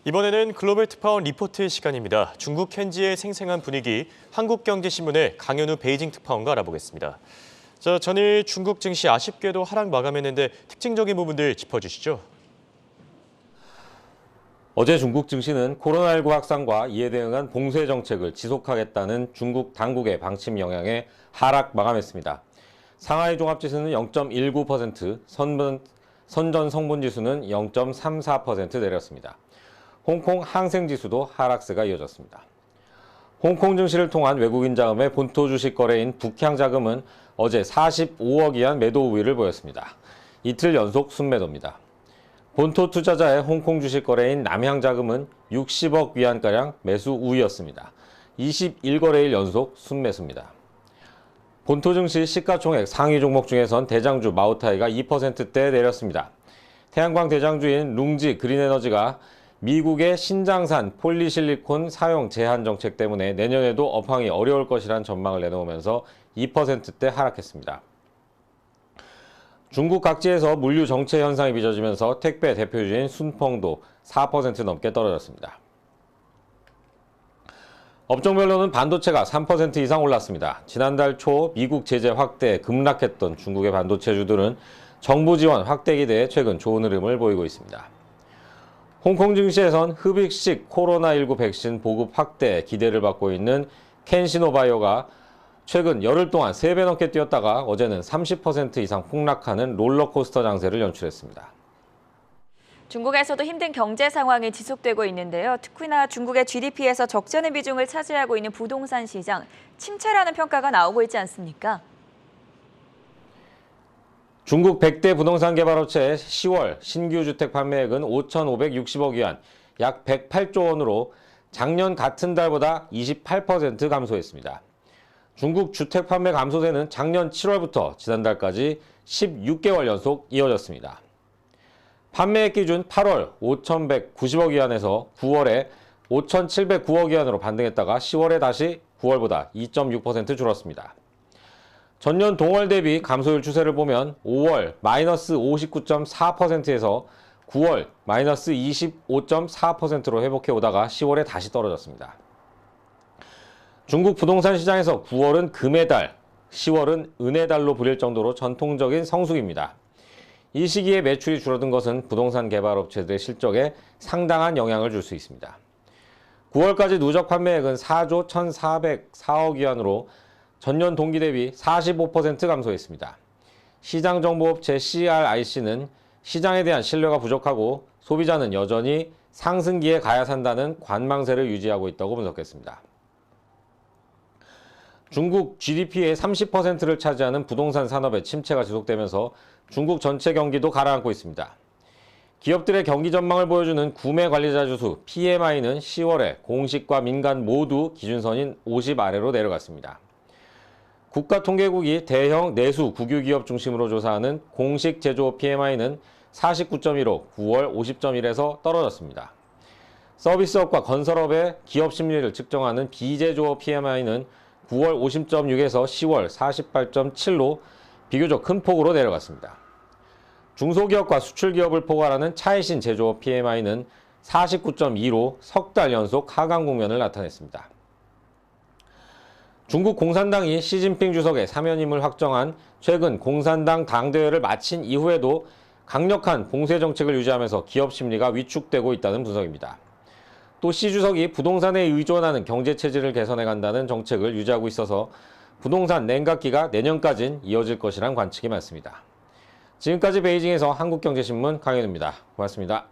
이번에는 글로벌 특파원 리포트 시간입니다. 중국 현지의 생생한 분위기, 한국경제신문의 강현우 베이징 특파원과 알아보겠습니다. 전일 중국 증시 아쉽게도 하락 마감했는데 특징적인 부분들 짚어주시죠. 어제 중국 증시는 코로나19 확산과 이에 대응한 봉쇄 정책을 지속하겠다는 중국 당국의 방침 영향에 하락 마감했습니다. 상하이 종합지수는 0.19%, 선전 성분지수는 0.34% 내렸습니다. 홍콩 항생지수도 하락세가 이어졌습니다. 홍콩 증시를 통한 외국인 자금의 본토 주식 거래인 북향자금은 어제 45억 위안 매도 우위를 보였습니다. 이틀 연속 순매도입니다. 본토 투자자의 홍콩 주식 거래인 남향자금은 60억 위안가량 매수 우위였습니다. 21거래일 연속 순매수입니다. 본토 증시 시가총액 상위 종목 중에선 대장주 마우타이가 2%대 내렸습니다. 태양광 대장주인 룽지 그린에너지가 미국의 신장산 폴리실리콘 사용 제한 정책 때문에 내년에도 업황이 어려울 것이란 전망을 내놓으면서 2%대 하락했습니다. 중국 각지에서 물류 정체 현상이 빚어지면서 택배 대표주인 순펑도 4% 넘게 떨어졌습니다. 업종별로는 반도체가 3% 이상 올랐습니다. 지난달 초 미국 제재 확대에 급락했던 중국의 반도체주들은 정부 지원 확대 기대에 최근 좋은 흐름을 보이고 있습니다. 홍콩 증시에선 흡입식 코로나19 백신 보급 확대에 기대를 받고 있는 캔시노바이오가 최근 열흘 동안 3배 넘게 뛰었다가 어제는 30% 이상 폭락하는 롤러코스터 장세를 연출했습니다. 중국에서도 힘든 경제 상황이 지속되고 있는데요. 특히나 중국의 GDP에서 적잖은 비중을 차지하고 있는 부동산 시장, 침체라는 평가가 나오고 있지 않습니까? 중국 100대 부동산 개발업체의 10월 신규 주택 판매액은 5,560억 위안, 약 108조 원으로 작년 같은 달보다 28% 감소했습니다. 중국 주택 판매 감소세는 작년 7월부터 지난달까지 16개월 연속 이어졌습니다. 판매액 기준 8월 5,190억 위안에서 9월에 5,709억 위안으로 반등했다가 10월에 다시 9월보다 2.6% 줄었습니다. 전년 동월 대비 감소율 추세를 보면 5월 마이너스 59.4%에서 9월 마이너스 25.4%로 회복해 오다가 10월에 다시 떨어졌습니다. 중국 부동산 시장에서 9월은 금의 달, 10월은 은의 달로 불릴 정도로 전통적인 성수기입니다. 이 시기에 매출이 줄어든 것은 부동산 개발업체들의 실적에 상당한 영향을 줄 수 있습니다. 9월까지 누적 판매액은 4조 1,404억 위안으로 전년 동기 대비 45% 감소했습니다. 시장정보업체 CRIC는 시장에 대한 신뢰가 부족하고 소비자는 여전히 상승기에 가야 산다는 관망세를 유지하고 있다고 분석했습니다. 중국 GDP의 30%를 차지하는 부동산 산업의 침체가 지속되면서 중국 전체 경기도 가라앉고 있습니다. 기업들의 경기 전망을 보여주는 구매 관리자 지수 PMI는 10월에 공식과 민간 모두 기준선인 50 아래로 내려갔습니다. 국가통계국이 대형 내수 국유기업 중심으로 조사하는 공식 제조업 PMI는 49.1로 9월 50.1에서 떨어졌습니다. 서비스업과 건설업의 기업 심리를 측정하는 비제조업 PMI는 9월 50.6에서 10월 48.7로 비교적 큰 폭으로 내려갔습니다. 중소기업과 수출기업을 포괄하는 차이신 제조업 PMI는 49.2로 석 달 연속 하강 국면을 나타냈습니다. 중국 공산당이 시진핑 주석의 사면임을 확정한 최근 공산당 당대회를 마친 이후에도 강력한 봉쇄 정책을 유지하면서 기업 심리가 위축되고 있다는 분석입니다. 또 시 주석이 부동산에 의존하는 경제 체질을 개선해 간다는 정책을 유지하고 있어서 부동산 냉각기가 내년까지는 이어질 것이란 관측이 많습니다. 지금까지 베이징에서 한국경제신문 강현우입니다. 고맙습니다.